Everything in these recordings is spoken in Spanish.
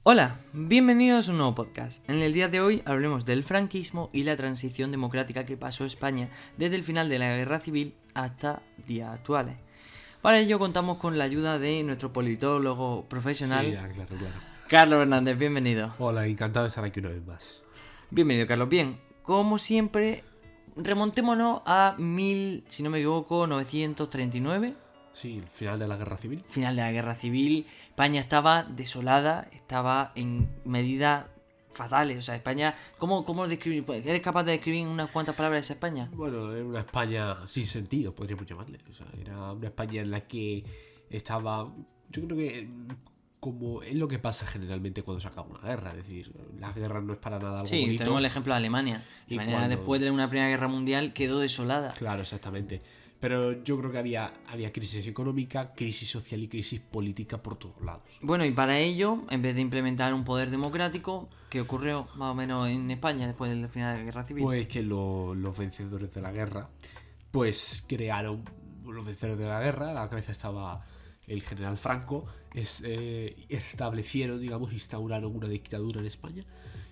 Hola, bienvenidos a un nuevo podcast. En el día de hoy hablaremos del franquismo y la transición democrática que pasó España desde el final de la Guerra Civil hasta días actuales. Para ello contamos con la ayuda de nuestro politólogo profesional, Claro. Carlos Hernández. Bienvenido. Hola, encantado de estar aquí una vez más. Bienvenido, Carlos. Bien, como siempre, remontémonos a si no me equivoco, 939. Sí, el final de la Guerra Civil. Final de la Guerra Civil. España estaba desolada, estaba en medidas fatales. O sea, España, ¿cómo describir? ¿Eres capaz de describir en unas cuantas palabras esa España? Bueno, era una España sin sentido, podríamos llamarle. O sea, era una España en la que estaba... Yo creo que como es lo que pasa generalmente cuando se acaba una guerra. Es decir, la guerra no es para nada algo Sí, bonito. tenemos el ejemplo de Alemania. Y Alemania cuando- después de una Primera Guerra Mundial quedó desolada. Claro, exactamente. Pero yo creo que había crisis económica, crisis social y crisis política por todos lados. Bueno, y para ello, en vez de implementar un poder democrático, ¿qué ocurrió más o menos en España después del final de la Guerra Civil? Pues que los vencedores de la guerra, pues crearon los vencedores de la guerra, a la cabeza estaba el general Franco, establecieron, digamos, instauraron una dictadura en España,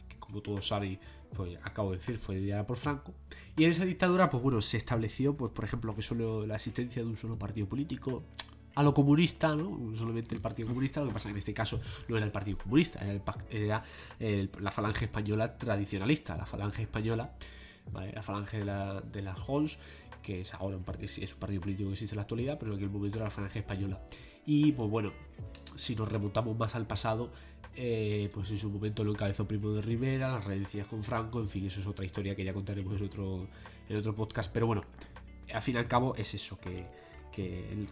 que como todos saben, pues acabo de decir, fue liderada por Franco. Y en esa dictadura, pues bueno, se estableció, pues por ejemplo, que solo la existencia de un solo partido político, a lo comunista, ¿no? Solamente el Partido Comunista. Lo que pasa que en este caso no era el Partido Comunista, era la Falange Española tradicionalista, la Falange Española, ¿vale? La Falange de las Jons, que es ahora es un partido político que existe en la actualidad, pero en aquel momento era la Falange Española. Y pues bueno, si nos remontamos más al pasado, pues en su momento lo encabezó Primo de Rivera, las redencias con Franco, en fin, eso es otra historia que ya contaremos en otro podcast. Pero bueno, al fin y al cabo es eso, que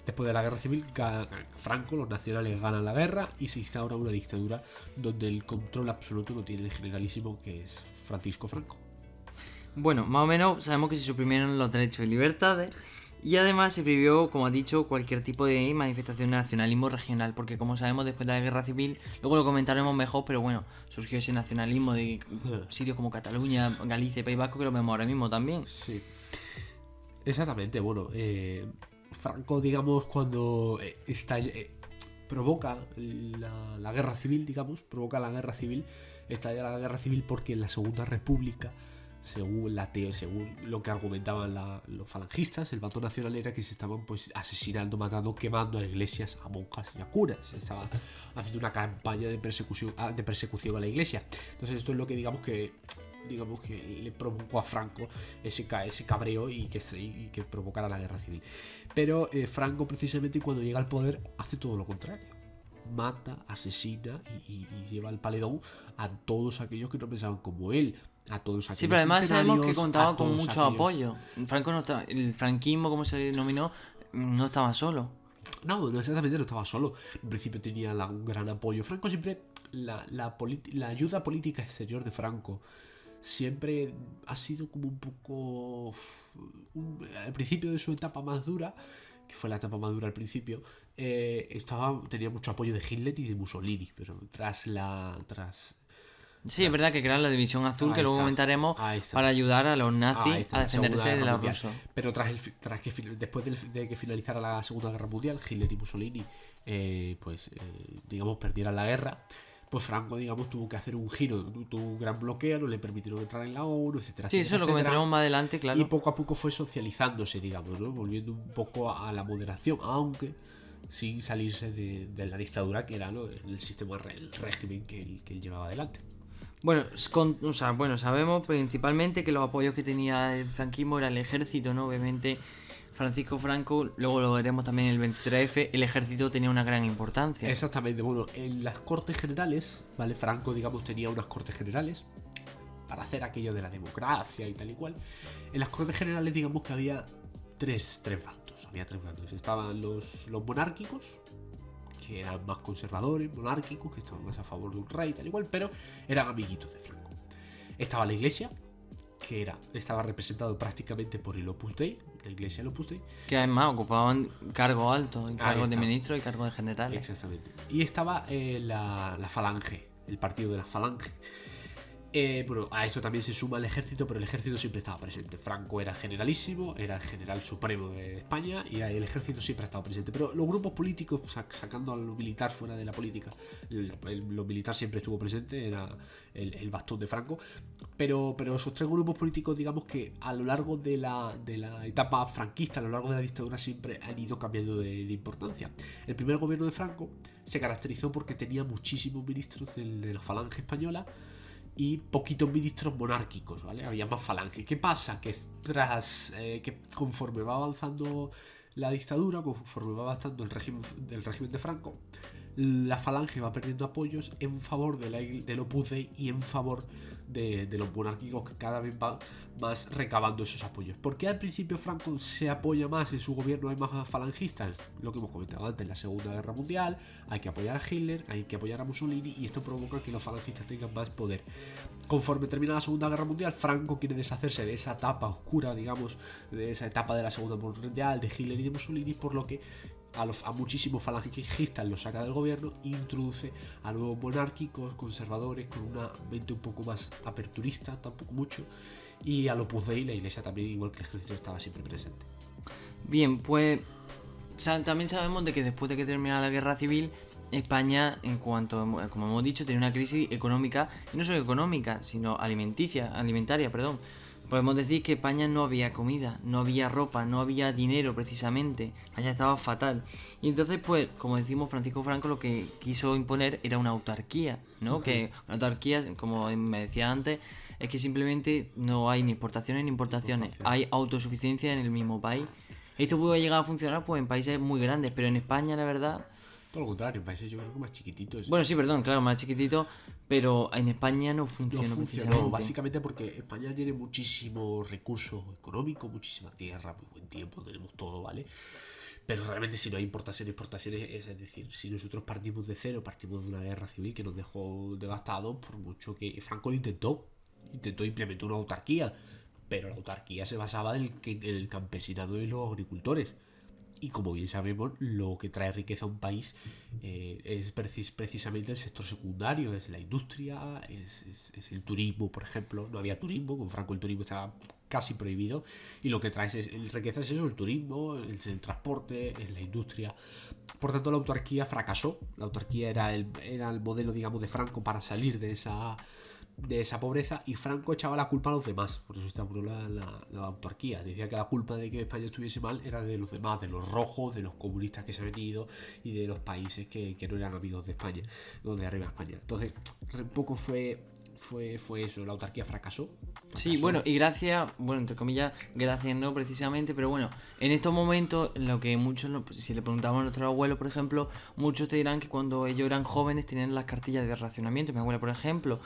después de la guerra civil, Franco, los nacionales ganan la guerra y se instaura una dictadura donde el control absoluto lo tiene el generalísimo, que es Francisco Franco. Bueno, más o menos sabemos que se suprimieron los derechos y libertades y además se prohibió, como has dicho, cualquier tipo de manifestación de nacionalismo regional, porque como sabemos después de la Guerra Civil, luego lo comentaremos mejor, pero bueno, surgió ese nacionalismo de sitios como Cataluña, Galicia, País Vasco, que lo vemos ahora mismo también. Sí, exactamente. Bueno, Franco, digamos, cuando provoca la guerra civil, estalla la guerra civil porque en la Segunda República, según lo que argumentaban los falangistas, el bando nacional era que se estaban pues asesinando, matando, quemando a iglesias, a monjas y a curas. Se estaba haciendo una campaña de persecución a la iglesia. Entonces esto es lo que digamos que le provocó a Franco ese cabreo y que provocara la guerra civil. Pero Franco, precisamente cuando llega al poder, hace todo lo contrario. Mata, asesina y lleva al paredón a todos aquellos que no pensaban como él. A todos aquellos. Sí, pero además sabemos que contaba con todos mucho apoyo. Franco no estaba, el franquismo, como se denominó, no estaba solo. No exactamente, no estaba solo. En principio tenía un gran apoyo. Franco siempre, la ayuda política exterior de Franco siempre ha sido como un poco... al principio de su etapa más dura, que fue la etapa más dura al principio, tenía mucho apoyo de Hitler y de Mussolini, pero Sí, es verdad que crearon la División Azul, que luego comentaremos, para ayudar a los nazis a defenderse de los rusos. Pero después de que finalizara la Segunda Guerra Mundial, Hitler y Mussolini, digamos, perdieran la guerra, pues Franco, digamos, tuvo que hacer un giro, tuvo un gran bloqueo, no le permitieron entrar en la ONU, etcétera. Sí, eso lo comentaremos más adelante, claro. Y poco a poco fue socializándose, digamos, ¿no? Volviendo un poco a la moderación, aunque sin salirse de la dictadura que era, ¿no?, el sistema, el régimen que él llevaba adelante. Bueno, sabemos principalmente que los apoyos que tenía el franquismo era el ejército, ¿no? Obviamente Francisco Franco, luego lo veremos también en el 23F, el ejército tenía una gran importancia. Exactamente, bueno, en las Cortes Generales, ¿vale? Franco, digamos, tenía unas Cortes Generales para hacer aquello de la democracia y tal y cual. En las Cortes Generales, digamos que había tres bandos. Estaban los monárquicos, que eran más conservadores, monárquicos, que estaban más a favor de un rey y tal y cual, pero eran amiguitos de Franco. Estaba la iglesia, que estaba representado prácticamente por el Opus Dei, la iglesia del Opus Dei. Que además ocupaban cargos altos, cargos de ministros y cargos de generales. Exactamente. Y estaba la Falange, el partido de la Falange. Bueno, a esto también se suma el ejército, pero el ejército siempre estaba presente. Franco era generalísimo, era el general supremo de España y el ejército siempre ha estado presente. Pero los grupos políticos, sacando a lo militar fuera de la política, lo militar siempre estuvo presente, era el bastón de Franco. Pero esos tres grupos políticos, digamos que a lo largo de la etapa franquista, a lo largo de la dictadura, siempre han ido cambiando de importancia. El primer gobierno de Franco se caracterizó porque tenía muchísimos ministros de la falange española y poquitos ministros monárquicos, ¿vale? Había más falange. ¿Qué pasa? Que que conforme va avanzando la dictadura, conforme va avanzando el régimen de Franco, la falange va perdiendo apoyos en favor del Opus Dei y en favor de los monárquicos, que cada vez van más recabando esos apoyos. ¿Por qué al principio Franco se apoya más en su gobierno? Hay más falangistas, lo que hemos comentado antes, la Segunda Guerra Mundial, hay que apoyar a Hitler, hay que apoyar a Mussolini, y esto provoca que los falangistas tengan más poder. Conforme termina la Segunda Guerra Mundial, Franco quiere deshacerse de esa etapa oscura, digamos, de esa etapa de la Segunda Guerra Mundial, de Hitler y de Mussolini, por lo que a muchísimos falangistas los saca del gobierno e introduce a nuevos monárquicos, conservadores, con una mente un poco más aperturista, tampoco mucho, y al Opus Dei, la iglesia también, igual que el ejército, estaba siempre presente. Bien, pues también sabemos de que después de que termina la guerra civil, España, como hemos dicho, tenía una crisis económica, y no solo económica, sino alimentaria, perdón. Podemos decir que España no había comida, no había ropa, no había dinero precisamente. España estaba fatal. Y entonces, pues, como decimos, Francisco Franco lo que quiso imponer era una autarquía, ¿no? Uh-huh. Que una autarquía, como me decía antes, es que simplemente no hay ni exportaciones ni importaciones. Hay autosuficiencia en el mismo país. Esto puede llegar a funcionar pues en países muy grandes, pero en España, la verdad... Todo lo contrario, en países yo creo que más chiquititos. Bueno, sí, perdón, claro, más chiquitito, pero en España no funcionó precisamente. Básicamente porque España tiene muchísimo recurso económico, muchísima tierra, muy buen tiempo, tenemos todo, ¿vale? Pero realmente si no hay exportaciones, es decir, si nosotros partimos de cero, partimos de una guerra civil que nos dejó devastados, por mucho que Franco lo intentó implementar una autarquía, pero la autarquía se basaba en el campesinado y los agricultores. Y como bien sabemos, lo que trae riqueza a un país es precisamente el sector secundario, es la industria, es el turismo, por ejemplo. No había turismo, con Franco el turismo estaba casi prohibido, y lo que trae riqueza es eso, el turismo, el transporte, es la industria. Por tanto, la autarquía fracasó. La autarquía era el modelo, digamos, de Franco para salir de esa pobreza, y Franco echaba la culpa a los demás. Por eso instauró la autarquía. Decía que la culpa de que España estuviese mal era de los demás, de los rojos, de los comunistas que se habían ido y de los países que no eran amigos de España, donde arriba España. Entonces, un poco fue eso, la autarquía fracasó. Sí, bueno, y gracias, bueno, entre comillas, gracias no precisamente, pero bueno, en estos momentos, lo que muchos, si le preguntamos a nuestros abuelos, por ejemplo, muchos te dirán que cuando ellos eran jóvenes tenían las cartillas de racionamiento. Mi abuela, por ejemplo,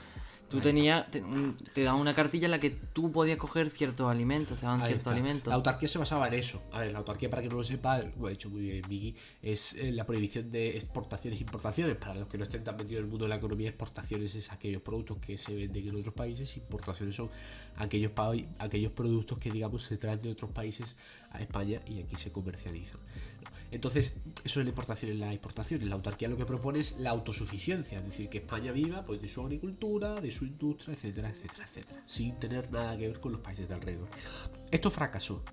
tú te daban una cartilla en la que tú podías coger ciertos alimentos, te daban ciertos alimentos. La autarquía se basaba en eso. A ver, la autarquía, para que no lo sepa, lo ha dicho muy bien Migui, es la prohibición de exportaciones e importaciones. Para los que no estén tan metidos en el mundo de la economía, exportaciones es aquellos productos que se venden en otros países, importaciones son aquellos productos que, digamos, se traen de otros países a España y aquí se comercializan. Entonces, eso es la importación y la exportación. La autarquía lo que propone es la autosuficiencia, es decir, que España viva pues de su agricultura, de su industria, etcétera, etcétera, etcétera, sin tener nada que ver con los países de alrededor. Esto fracasó.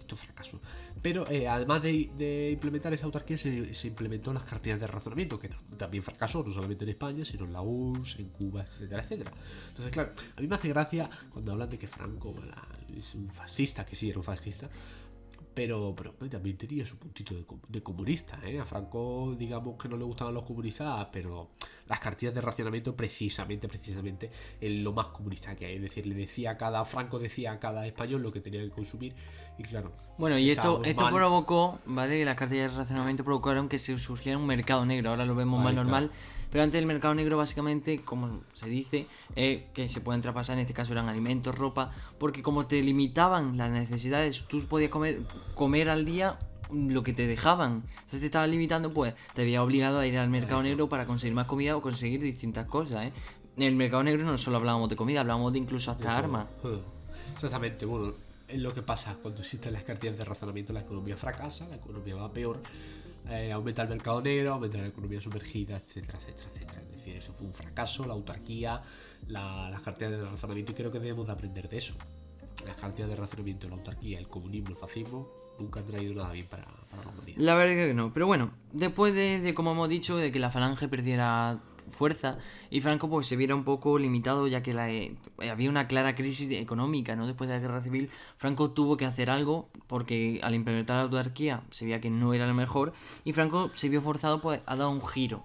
Pero además de implementar esa autarquía, se implementó las cartillas de razonamiento, que también fracasó, no solamente en España, sino en la URSS, en Cuba, etcétera, etcétera. Entonces, claro, a mí me hace gracia cuando hablan de que Franco es un fascista, que sí era un fascista, pero también tenía su puntito de comunista, ¿eh? A Franco, digamos que no le gustaban los comunistas, pero las cartillas de racionamiento precisamente es lo más comunista que hay. Es decir, Franco decía a cada español lo que tenía que consumir, y claro. Bueno, y esto provocó, ¿vale? Las cartillas de racionamiento provocaron que se surgiera un mercado negro. Ahora lo vemos más normal. Pero antes el mercado negro, básicamente, como se dice, que se pueden traspasar, en este caso eran alimentos, ropa, porque como te limitaban las necesidades, tú podías comer al día lo que te dejaban. Entonces te estaban limitando, pues te había obligado a ir al mercado negro para conseguir más comida o conseguir distintas cosas, ¿eh? En el mercado negro no solo hablábamos de comida, hablábamos de incluso hasta armas. Exactamente, bueno, es lo que pasa cuando existen las cartillas de razonamiento. La economía fracasa, la economía va peor. Aumenta el mercado negro, aumenta la economía sumergida, etcétera, etcétera, etcétera. Es decir, eso fue un fracaso, la autarquía las cartillas de razonamiento, y creo que debemos de aprender de eso. Las cartillas de razonamiento, la autarquía, el comunismo, el fascismo nunca han traído nada bien para la humanidad. La verdad que no. Pero bueno, después de como hemos dicho, de que la falange perdiera fuerza y Franco pues se viera un poco limitado, ya que había una clara crisis económica, ¿no? Después de la guerra civil, Franco tuvo que hacer algo porque al implementar la autarquía se veía que no era lo mejor y Franco se vio forzado pues a dar un giro.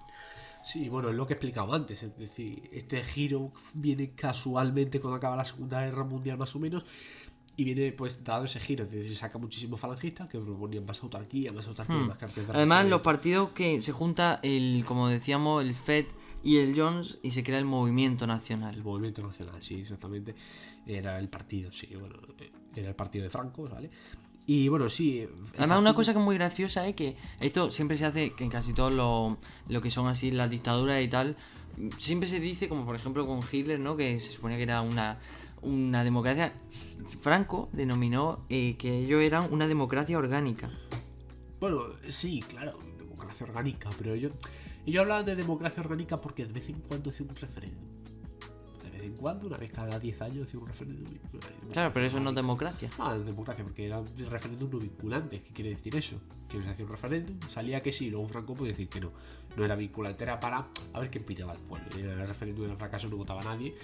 Sí, bueno, es lo que he explicado antes, es decir, este giro viene casualmente cuando acaba la Segunda Guerra Mundial más o menos, y viene pues dado ese giro, es decir, saca muchísimos falangistas que proponían más autarquía, más cartas de Además, razonamiento. los partidos que se junta como decíamos, el FED y el Jones y se crea el Movimiento El Nacional. Movimiento Nacional, sí, exactamente, era el partido, sí, bueno, era el partido de Franco, ¿vale? Y bueno, sí. Además, una cosa que es muy graciosa es que esto siempre se hace que en casi todos lo que son así las dictaduras y tal, siempre se dice, como por ejemplo con Hitler, ¿no? Que se suponía que era una democracia. Franco denominó que ellos eran una democracia orgánica. Bueno, sí, claro, democracia orgánica, pero ellos hablaban de democracia orgánica porque de vez en cuando hacían un referéndum. De vez en cuando, una vez cada 10 años, hacían un referéndum. Claro, pero eso no es democracia. No, es democracia, porque era un referéndum no vinculante. ¿Qué quiere decir eso? Que se hacía un referéndum, salía que sí, y luego Franco puede decir que no. No era vinculante, era para a ver qué pillaba el pueblo. Y en el referéndum de fracaso no votaba nadie,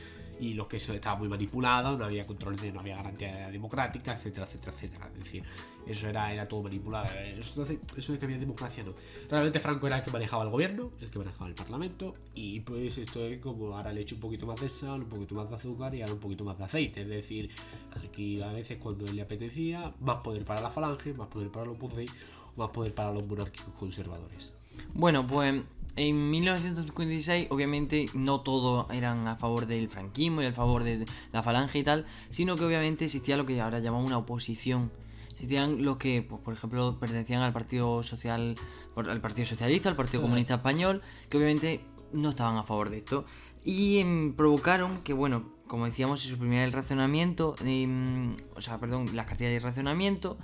y los que estaba muy manipulado, no había control, no había garantía democrática, etcétera, etcétera, etcétera. Es decir, eso era todo manipulado. Eso de que había democracia, no. Realmente Franco era el que manejaba el gobierno, el que manejaba el parlamento, y pues esto es como ahora le echo un poquito más de sal, un poquito más de azúcar y ahora un poquito más de aceite. Es decir, aquí a veces cuando le apetecía, más poder para la falange, más poder para los Opus Dei, más poder para los monárquicos conservadores. Bueno, pues en 1956 obviamente no todos eran a favor del franquismo y a favor de la falange y tal, sino que obviamente existía lo que ahora llamamos una oposición. Existían los que, pues, por ejemplo, pertenecían al Partido Social, al Partido Socialista, al Partido Comunista Español, que obviamente no estaban a favor de esto. Y provocaron que, bueno, como decíamos, se suprimiera el racionamiento, las cartillas de racionamiento.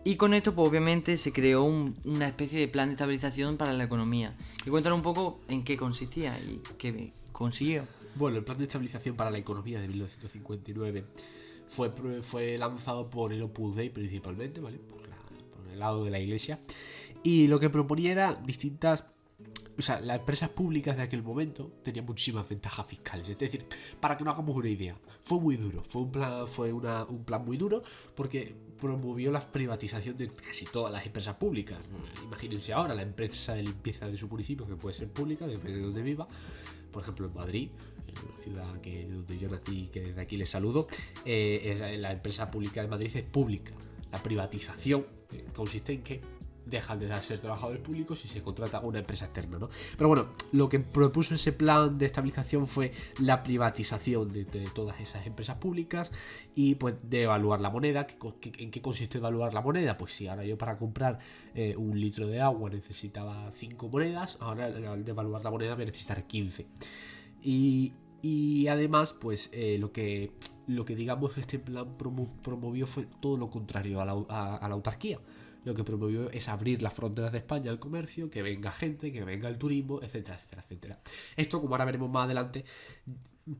Y con esto, pues obviamente, se creó una especie de plan de estabilización para la economía. Y cuéntanos un poco en qué consistía y qué consiguió. Bueno, el plan de estabilización para la economía de 1959 fue lanzado por el Opus Dei principalmente, ¿vale? Por el lado de la iglesia. Y lo que proponía era distintas... O sea, las empresas públicas de aquel momento tenían muchísimas ventajas fiscales. Es decir, para que nos hagamos una idea, fue muy duro. Fue un plan muy duro porque promovió la privatización de casi todas las empresas públicas. Imagínense ahora la empresa de limpieza de su municipio, que puede ser pública, depende de donde viva. Por ejemplo, en Madrid, en una ciudad donde yo nací, que desde aquí les saludo, la empresa pública de Madrid es pública. La privatización consiste en que dejan de ser trabajadores públicos y se contrata una empresa externa, ¿no? Pero bueno, lo que propuso ese plan de estabilización fue la privatización de todas esas empresas públicas y pues de evaluar la moneda. ¿En qué consiste evaluar la moneda? Pues si ahora yo para comprar un litro de agua necesitaba 5 monedas, ahora al devaluar la moneda voy a necesitar 15. Y además, pues lo que digamos este plan promovió fue todo lo contrario a la autarquía. Lo que promovió es abrir las fronteras de España al comercio, que venga gente, que venga el turismo, etcétera, etcétera, etcétera. Esto, como ahora veremos más adelante,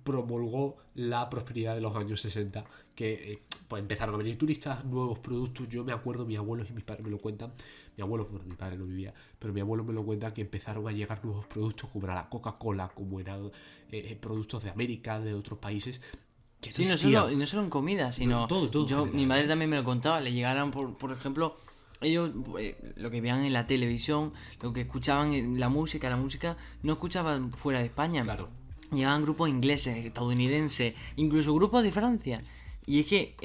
promulgó la prosperidad de los años 60, que pues empezaron a venir turistas, nuevos productos. Yo me acuerdo, mis abuelos y mis padres me lo cuentan. Mi abuelo, bueno, mi padre no vivía, pero mi abuelo me lo cuenta, que empezaron a llegar nuevos productos como era la Coca-Cola, como eran productos de América, de otros países. Sí, no solo en comida, sino todo mi madre también me lo contaba, le llegaron por ejemplo, ellos lo que veían en la televisión, lo que escuchaban en la música no escuchaban fuera de España. Claro. Llegaban grupos ingleses, estadounidenses, incluso grupos de Francia. Y es que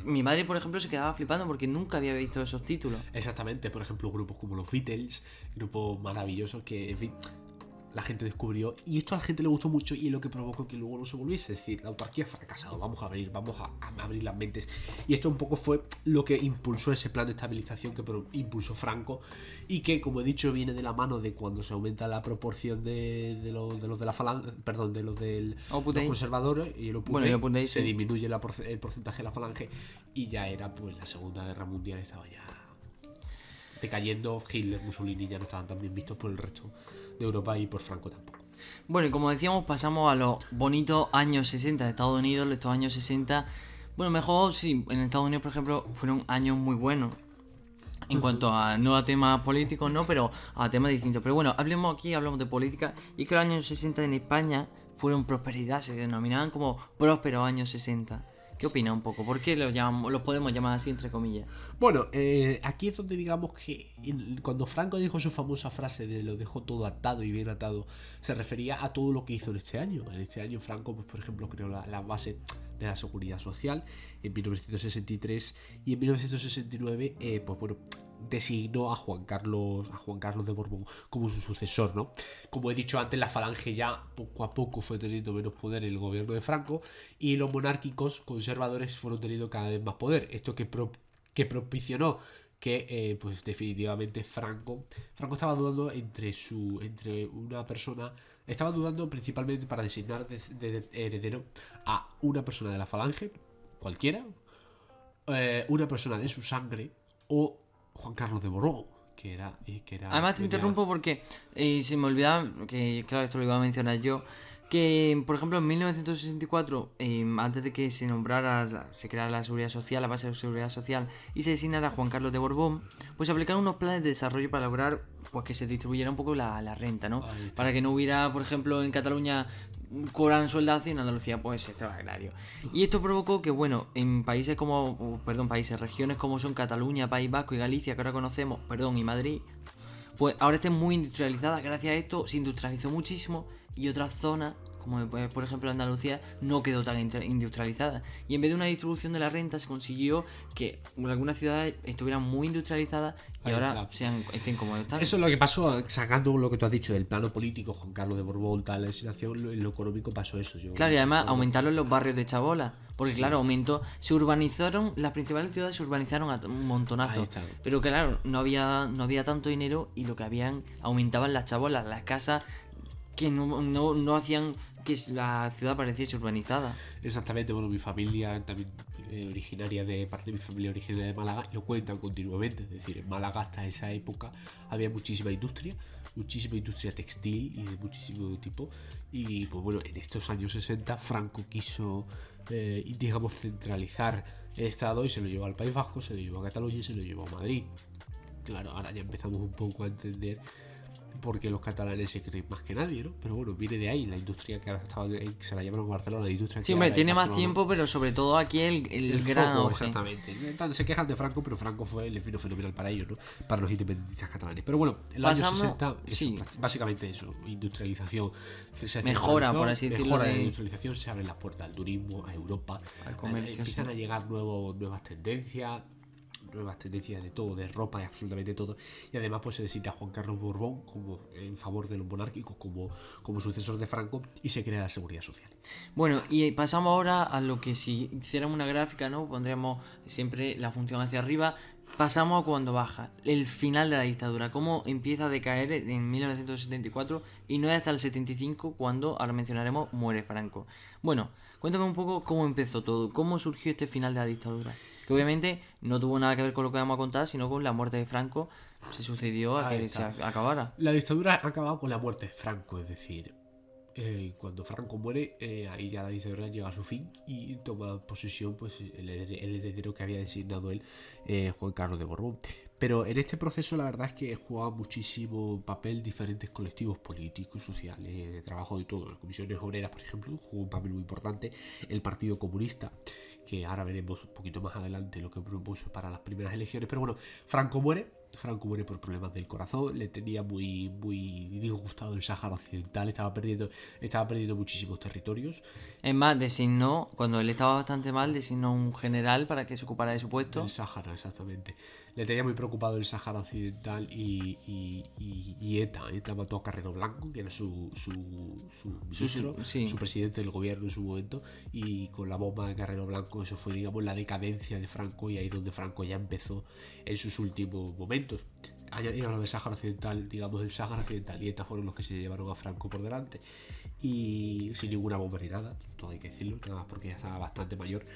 mi madre, por ejemplo, se quedaba flipando porque nunca había visto esos títulos. Exactamente, por ejemplo, grupos como los Beatles, grupos maravillosos que, en fin, la gente descubrió, y esto a la gente le gustó mucho y es lo que provocó que luego no se volviese. Es decir, la autarquía ha fracasado, vamos a abrir las mentes, y esto un poco fue lo que impulsó ese plan de estabilización que impulsó Franco, y que, como he dicho, viene de la mano de cuando se aumenta la proporción de los de la falange, perdón, de los los conservadores, y el Opus Dei, se disminuye el porcentaje de la falange, y ya era pues la Segunda Guerra Mundial, estaba ya decayendo. Hitler, Mussolini ya no estaban tan bien vistos por el resto de Europa y por Franco tampoco. Bueno, y como decíamos, pasamos a los bonitos años 60 de Estados Unidos. Estos años 60, bueno, mejor sí, en Estados Unidos, por ejemplo, fueron años muy buenos. En cuanto a, no a temas políticos, no, pero a temas distintos. Pero bueno, hablamos de política. Y que los años 60 en España fueron prosperidad, se denominaban como prósperos años 60. ¿Qué opina un poco? ¿Por qué los podemos llamar así, entre comillas? Bueno, aquí es donde digamos que cuando Franco dijo su famosa frase de lo dejó todo atado y bien atado, se refería a todo lo que hizo en este año. En este año Franco, pues, por ejemplo, creó la base de la seguridad social en 1963 y en 1969, pues bueno, designó a Juan Carlos de Borbón como su sucesor, ¿no? Como he dicho antes, la Falange ya poco a poco fue teniendo menos poder en el gobierno de Franco y los monárquicos conservadores fueron teniendo cada vez más poder. Esto que propició que pues definitivamente Franco estaba dudando entre una persona, estaba dudando principalmente para designar de heredero a una persona de la Falange, cualquiera, una persona de su sangre o Juan Carlos de Borbón, que era Además te interrumpo porque se me olvidaba, que claro, esto lo iba a mencionar yo, que por ejemplo en 1964, antes de que se creara la seguridad social, la base de la seguridad social, y se designara a Juan Carlos de Borbón, pues se aplicaron unos planes de desarrollo para lograr pues que se distribuyera un poco la renta, ¿no? Para que no hubiera, por ejemplo, en Cataluña cobran sueldazo y en Andalucía pues sector agrario. Y esto provocó que, bueno, en regiones como son Cataluña, País Vasco y Galicia, que ahora conocemos, y Madrid, pues ahora estén muy industrializadas. Gracias a esto se industrializó muchísimo y otras zonas, como por ejemplo Andalucía, no quedó tan industrializada. Y en vez de una distribución de la renta se consiguió que algunas ciudades estuvieran muy industrializadas y ahora estén como están. Eso es lo que pasó, sacando lo que tú has dicho del plano político, Juan Carlos de Borbón, tal, la legislación, en lo económico pasó eso. Claro, y además aumentaron los barrios de chabola. Porque claro, se urbanizaron, las principales ciudades se urbanizaron a un montonazo. Pero claro, no había tanto dinero y lo que habían, aumentaban las chabolas, las casas que no hacían que la ciudad pareciese urbanizada. Exactamente, bueno, mi familia también parte de mi familia originaria de Málaga, y lo cuentan continuamente. Es decir, en Málaga hasta esa época había muchísima industria textil y de muchísimo tipo. Y pues bueno, en estos años 60 Franco quiso, digamos, centralizar el Estado y se lo llevó al País Vasco, se lo llevó a Cataluña y se lo llevó a Madrid. Claro, ahora ya empezamos un poco a entender porque los catalanes se creen más que nadie, ¿no? Pero bueno, viene de ahí la industria que ahora se la llamaron Barcelona, la industria sí, hombre, tiene más tiempo, pero sobre todo aquí el gran foco, exactamente. Entonces se quejan de Franco, pero Franco fue el vino fenomenal para ellos, ¿no? Para los independentistas catalanes. Pero bueno, en los años 60, básicamente eso, industrialización, mejora, por así decirlo. Mejora la industrialización, se abren las puertas al turismo, a Europa, al comercio, empiezan a llegar nuevas tendencias de todo, de ropa y absolutamente todo, y además pues se designa a Juan Carlos Borbón como en favor de los monárquicos como sucesor de Franco y se crea la seguridad social. Bueno, y pasamos ahora a lo que si hiciéramos una gráfica, ¿no? Pondríamos siempre la función hacia arriba. Pasamos a cuando baja, el final de la dictadura, cómo empieza a decaer en 1974 y no es hasta el 75 cuando, ahora mencionaremos, muere Franco. Bueno, cuéntame un poco cómo empezó todo, cómo surgió este final de la dictadura. Que obviamente no tuvo nada que ver con lo que vamos a contar, sino con la muerte de Franco. Se sucedió a que se acabara. La dictadura ha acabado con la muerte de Franco, es decir, cuando Franco muere, ahí ya la dictadura llega a su fin y toma posesión pues el heredero que había designado él, Juan Carlos de Borbón. Pero en este proceso la verdad es que jugaba muchísimo papel diferentes colectivos políticos, sociales, de trabajo y todo. Las comisiones obreras, por ejemplo, jugó un papel muy importante. El Partido Comunista, que ahora veremos un poquito más adelante lo que propuso para las primeras elecciones. Pero bueno, Franco muere por problemas del corazón, le tenía muy disgustado el Sáhara Occidental, estaba perdiendo muchísimos territorios. Es más, cuando él estaba bastante mal, designó un general para que se ocupara de su puesto. El Sáhara, exactamente. Le tenía muy preocupado el Sáhara Occidental y ETA mató a Carrero Blanco, que era su ministro, su presidente del gobierno en su momento, y con la bomba de Carrero Blanco eso fue, digamos, la decadencia de Franco, y ahí donde Franco ya empezó en sus últimos momentos. Añadido lo del Sáhara Occidental, digamos, el Sáhara Occidental y ETA fueron los que se llevaron a Franco por delante, y sin ninguna bomba ni nada, todo hay que decirlo, nada más porque ya estaba bastante mayor.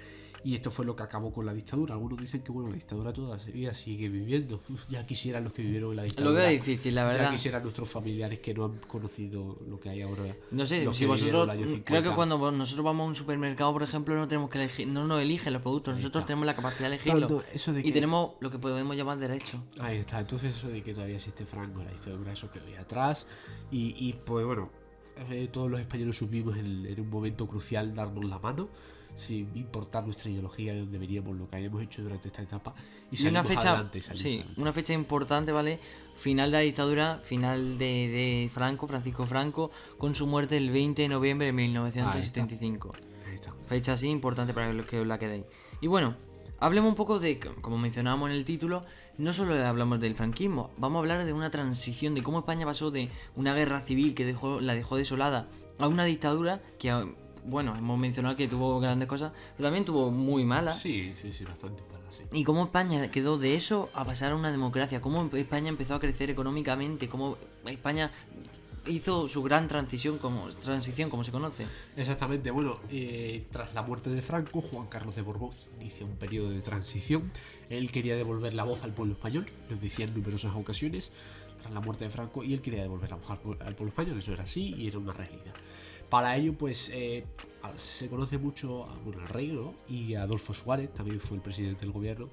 Y esto fue lo que acabó con la dictadura. Algunos dicen que bueno, la dictadura todavía sigue viviendo. Ya quisieran los que vivieron en la dictadura. Lo veo difícil, la verdad. Ya quisieran nuestros familiares que no han conocido lo que hay ahora. No sé, si vosotros, creo que cuando nosotros vamos a un supermercado, por ejemplo, no tenemos que elegir, no nos eligen los productos, nosotros tenemos la capacidad de elegirlo. Y tenemos lo que podemos llamar derecho. Ahí está, entonces eso de que todavía existe Franco en la dictadura, eso quedó ahí atrás. Y pues bueno, todos los españoles supimos en un momento crucial darnos la mano, sin importar nuestra ideología, de donde veníamos, lo que hayamos hecho durante esta etapa. Y una fecha, adelante, una fecha importante, ¿vale? Final de la dictadura, final de Franco, Francisco Franco, con su muerte el 20 de noviembre de 1975. Ahí está. Fecha así importante para que os la quedéis. Y bueno, hablemos un poco de, como mencionábamos en el título, no solo hablamos del franquismo, vamos a hablar de una transición, de cómo España pasó de una guerra civil que la dejó desolada a una dictadura que, bueno, hemos mencionado que tuvo grandes cosas, pero también tuvo muy malas. Sí, bastante malas, sí. Y cómo España quedó de eso a pasar a una democracia, cómo España empezó a crecer económicamente, cómo España hizo su gran transición como se conoce. Exactamente, bueno, tras la muerte de Franco, Juan Carlos de Borbón inicia un periodo de transición. Él quería devolver la voz al pueblo español, lo decía en numerosas ocasiones, tras la muerte de Franco, y él quería devolver la voz al pueblo español, eso era así y era una realidad. Para ello, pues, se conoce mucho al rey, ¿no? Y a Adolfo Suárez, también fue el presidente del gobierno.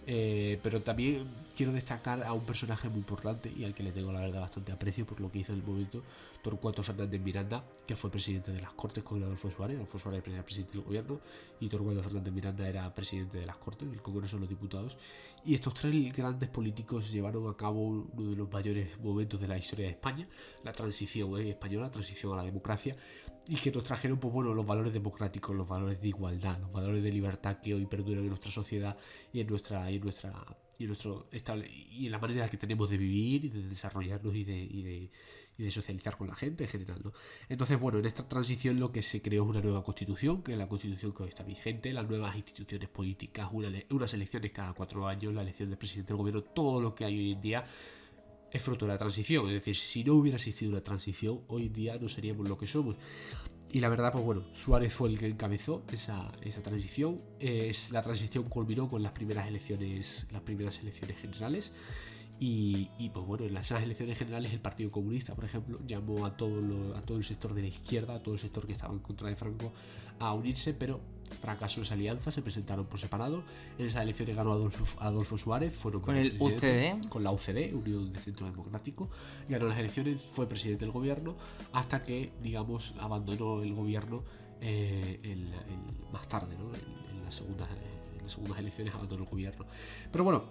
Pero también quiero destacar a un personaje muy importante y al que le tengo la verdad bastante aprecio por lo que hizo en el momento, Torcuato Fernández Miranda, que fue presidente de las Cortes con Adolfo Suárez. Adolfo Suárez era presidente del gobierno y Torcuato Fernández Miranda era presidente de las Cortes, del Congreso de los Diputados. Y estos tres grandes políticos llevaron a cabo uno de los mayores momentos de la historia de España, la transición española, la transición a la democracia, y que nos trajeron, pues bueno, los valores democráticos, los valores de igualdad, los valores de libertad que hoy perduran en nuestra sociedad y en la manera que tenemos de vivir y de desarrollarnos y de socializar con la gente en general, ¿no? Entonces, bueno, en esta transición lo que se creó es una nueva constitución, que es la constitución que hoy está vigente, las nuevas instituciones políticas, unas elecciones cada 4 años, la elección del presidente del gobierno, todo lo que hay hoy en día es fruto de la transición. Es decir, si no hubiera existido la transición, hoy en día no seríamos lo que somos. Y la verdad, pues bueno, Suárez fue el que encabezó esa transición. La transición culminó con las primeras elecciones generales. Y pues bueno, en esas elecciones generales el Partido Comunista, por ejemplo, llamó a todo el sector de la izquierda, a todo el sector que estaba en contra de Franco, a unirse, pero fracasó esa alianza, se presentaron por separado. En esas elecciones ganó Adolfo Suárez, fueron con el UCD, con la UCD, Unión de Centro Democrático, ganó las elecciones, fue presidente del gobierno, hasta que, digamos, abandonó el gobierno más tarde, ¿no? En las segundas elecciones abandonó el gobierno. Pero bueno,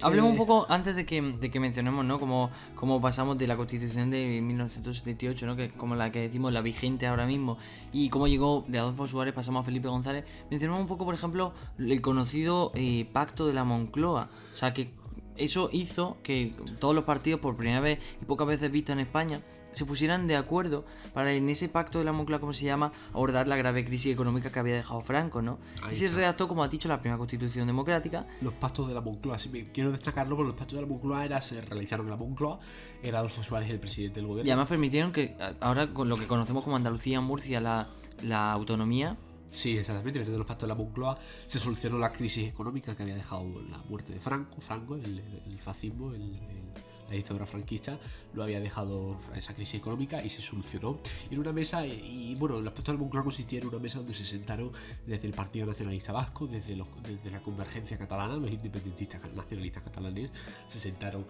hablemos un poco antes de que mencionemos, ¿no? Cómo pasamos de la Constitución de 1978, ¿no? Que es como la que decimos, la vigente ahora mismo, y cómo llegó de Adolfo Suárez, pasamos a Felipe González. Mencionemos un poco, por ejemplo, el conocido Pacto de la Moncloa. O sea, que eso hizo que todos los partidos, por primera vez y pocas veces visto en España, se pusieran de acuerdo para, en ese Pacto de la Moncloa, como se llama, abordar la grave crisis económica que había dejado Franco, ¿no? Y se redactó, como has dicho, la primera Constitución democrática. Los pactos de la Moncloa, quiero destacarlo, porque los pactos de la Moncloa se realizaron en la Moncloa, era Adolfo Suárez el presidente del gobierno. Y además permitieron que ahora, con lo que conocemos como Andalucía, Murcia, la autonomía. Sí, exactamente, mediante los pactos de la Moncloa se solucionó la crisis económica que había dejado la muerte de Franco, el fascismo, la dictadura franquista lo había dejado esa crisis económica y se solucionó en una mesa. Y bueno, los pactos de la Moncloa consistían en una mesa donde se sentaron desde el Partido Nacionalista Vasco, desde la Convergencia Catalana, los independentistas nacionalistas catalanes, se sentaron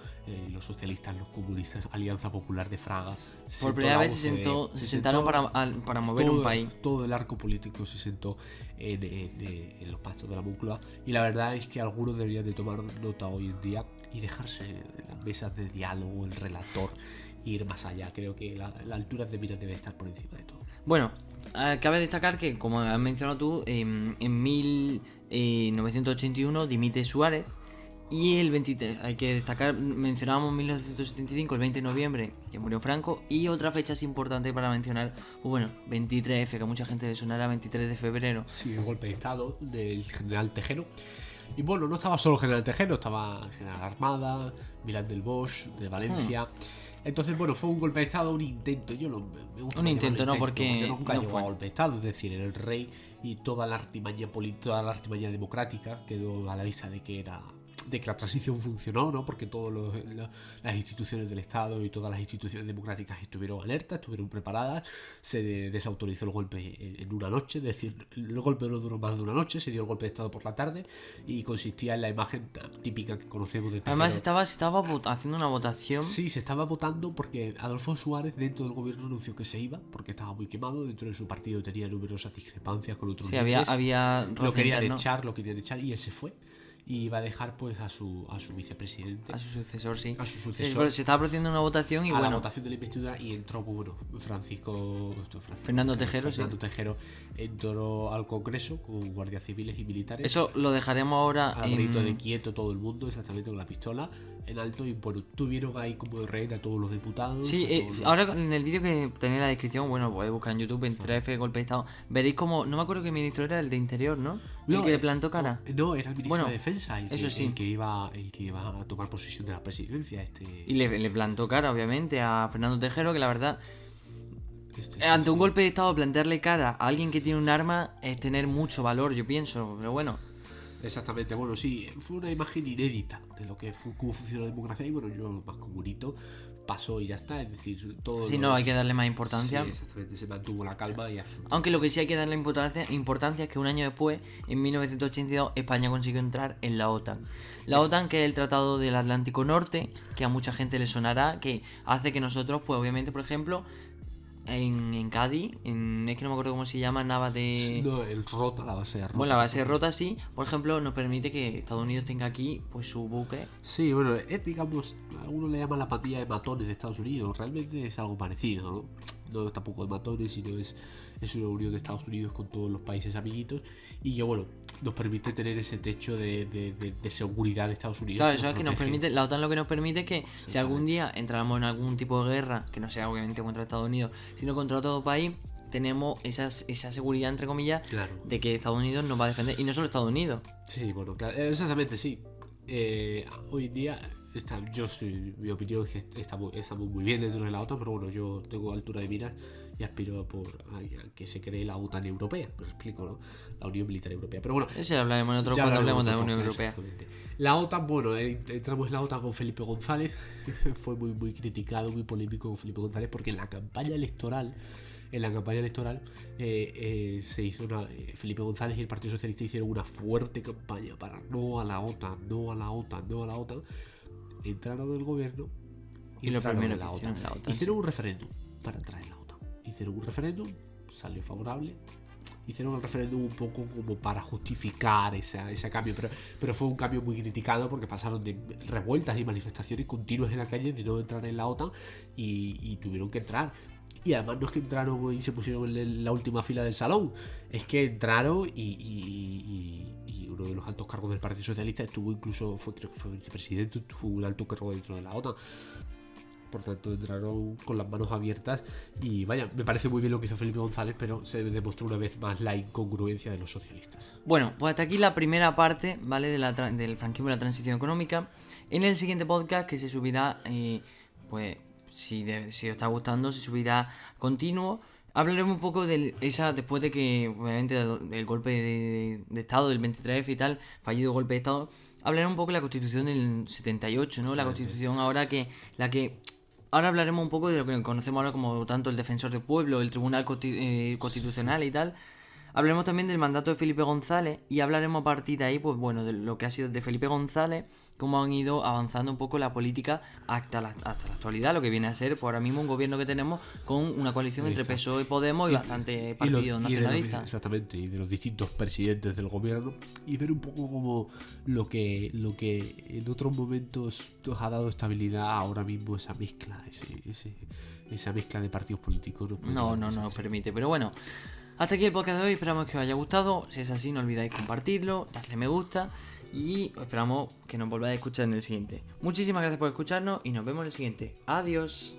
los socialistas, los comunistas, Alianza Popular de Fraga. Por primera vez se sentaron para mover un país. Todo el arco político se sentó en los pactos de la Moncloa, y la verdad es que algunos deberían de tomar nota hoy en día y dejarse en las mesas de diálogo, el relator, e ir más allá. Creo que la altura de miras debe estar por encima de todo. Bueno, cabe destacar que, como has mencionado tú, en 1981 dimite Suárez, y el 23, hay que destacar, mencionábamos 1975, el 20 de noviembre, que murió Franco, y otra fecha es importante para mencionar, bueno, 23F, que a mucha gente le sonará, 23 de febrero. Sí, el golpe de estado del general Tejero. Y bueno, no estaba solo el general Tejero, estaba el general Armada, Milán del Bosch, de Valencia. Entonces, bueno, fue un golpe de estado, un intento. Me gusta Un más intento, llamarlo no, porque nunca no llegó fue. a golpe de estado. Es decir, el rey y toda la artimaña política, toda la artimaña democrática quedó a la vista de que la transición funcionó, ¿no? Porque todas las instituciones del Estado y todas las instituciones democráticas estuvieron alertas, estuvieron preparadas, se desautorizó el golpe en una noche, es decir, el golpe no duró más de una noche, se dio el golpe de Estado por la tarde y consistía en la imagen típica que conocemos del Además tejero. se estaba haciendo una votación. Sí, se estaba votando porque Adolfo Suárez dentro del gobierno anunció que se iba, porque estaba muy quemado, dentro de su partido tenía numerosas discrepancias con otros Sí, líderes. había lo roce interno. lo querían echar y él se fue. Y iba a dejar pues a su vicepresidente, A su sucesor, sí. a su Sí, sucesor, se estaba produciendo una votación y a la bueno, votación de la investidura y entró, pues, bueno, Fernando Tejero, Fernando Tejero entró al Congreso con guardias civiles y militares. eso lo dejaremos ahora Al grito de quieto todo el mundo, exactamente con la pistola en alto. Y bueno, tuvieron ahí como de reina a todos los diputados. Sí, a todos los- ahora en el vídeo que tenéis en la descripción, bueno, lo podéis buscar en YouTube, 23F, golpe de estado, veréis como, no me acuerdo qué ministro era, el de Interior, ¿no? El que le plantó cara. No, era el ministro Bueno, de Defensa, eso sí. el que iba a tomar posesión de la presidencia. Y le plantó cara, obviamente, a Fernando Tejero, que la verdad, Sí, ante un sí. golpe de estado, plantearle cara a alguien que tiene un arma es tener mucho valor, yo pienso, pero bueno. Exactamente, bueno, sí, fue una imagen inédita de lo que fue, cómo funciona la democracia. Y bueno, yo más comunito pasó y ya está, es decir, todo. Sí, no, hay que darle más importancia. Sí, exactamente, se mantuvo la calma y absolutamente. Aunque lo que sí hay que darle importancia es que un año después, en 1982, España consiguió entrar en la OTAN. La OTAN, que es el Tratado del Atlántico Norte, que a mucha gente le sonará, que hace que nosotros, pues obviamente, por ejemplo, en Cádiz, es que no me acuerdo cómo se llama, Navas de... No, el Rota, la base de Rota. Bueno, la base rota sí, por ejemplo, nos permite que Estados Unidos tenga aquí pues su buque. Sí, bueno, es, digamos, algunos le llaman la patilla de matones de Estados Unidos. Realmente es algo parecido, ¿no? No es tampoco de matones, sino es una unión de Estados Unidos con todos los países amiguitos. Y que, bueno, nos permite tener ese techo de seguridad de Estados Unidos. Claro, que eso es que nos protege. permite, la OTAN lo que nos permite es que si algún día entráramos en algún tipo de guerra, que no sea obviamente contra Estados Unidos, sino contra todo país, tenemos esa seguridad, entre comillas, Claro. de que Estados Unidos nos va a defender, y no solo Estados Unidos. Sí, bueno, claro, exactamente, sí. Hoy en día, mi opinión es que estamos muy bien dentro de la OTAN, pero bueno, yo tengo altura de miras y aspiro a que se cree la OTAN europea, me explico, ¿no? La Unión Militar Europea. Pero bueno, Eso ya hablaremos en otro ya cuando hablemos de la hablaremos Unión de otro Europea. podcast, exactamente. La OTAN, bueno, entramos en la OTAN con Felipe González. Fue muy criticado, muy polémico con Felipe González, porque en la campaña electoral se hizo Felipe González y el Partido Socialista hicieron una fuerte campaña para no a la OTAN, no a la OTAN, no a la OTAN. Entraron en el gobierno Y lo entraron primero en la que OTAN. hicieron en la OTAN, Hicieron un referéndum para entrar en la OTAN. Hicieron un referéndum, salió favorable. Hicieron el referéndum un poco como para justificar ese cambio, pero fue un cambio muy criticado porque pasaron de revueltas y manifestaciones continuas en la calle de no entrar en la OTAN y tuvieron que entrar. Y además no es que entraron y se pusieron en la última fila del salón, es que entraron y uno de los altos cargos del Partido Socialista estuvo incluso, creo que fue vicepresidente, tuvo un alto cargo dentro de la OTAN. Por tanto, entraron con las manos abiertas y vaya, me parece muy bien lo que hizo Felipe González, pero se demostró una vez más la incongruencia de los socialistas. Bueno, pues hasta aquí la primera parte, ¿vale? Del franquismo y la transición económica. En el siguiente podcast, que se subirá, pues si os está gustando, se subirá continuo. Hablaremos un poco después de que, obviamente, el golpe de Estado del 23F y tal, fallido golpe de Estado, hablaremos un poco de la Constitución del 78, ¿no? La Constitución ahora Ahora hablaremos un poco de lo que conocemos ahora como tanto el Defensor del Pueblo, el Tribunal Constitucional y tal. Hablaremos también del mandato de Felipe González y hablaremos a partir de ahí, pues bueno, de lo que ha sido de Felipe González, cómo han ido avanzando un poco la política hasta la actualidad, lo que viene a ser por ahora mismo un gobierno que tenemos con una coalición entre PSOE y Podemos y bastante partidos nacionalistas. Exactamente, y de los distintos presidentes del gobierno, y ver un poco como lo que en otros momentos nos ha dado estabilidad, ahora mismo esa mezcla, esa mezcla de partidos políticos. No nos permite, pero bueno. Hasta aquí el podcast de hoy, esperamos que os haya gustado. Si es así, no olvidáis compartirlo, darle me gusta y esperamos que nos volváis a escuchar en el siguiente. Muchísimas gracias por escucharnos y nos vemos en el siguiente. Adiós.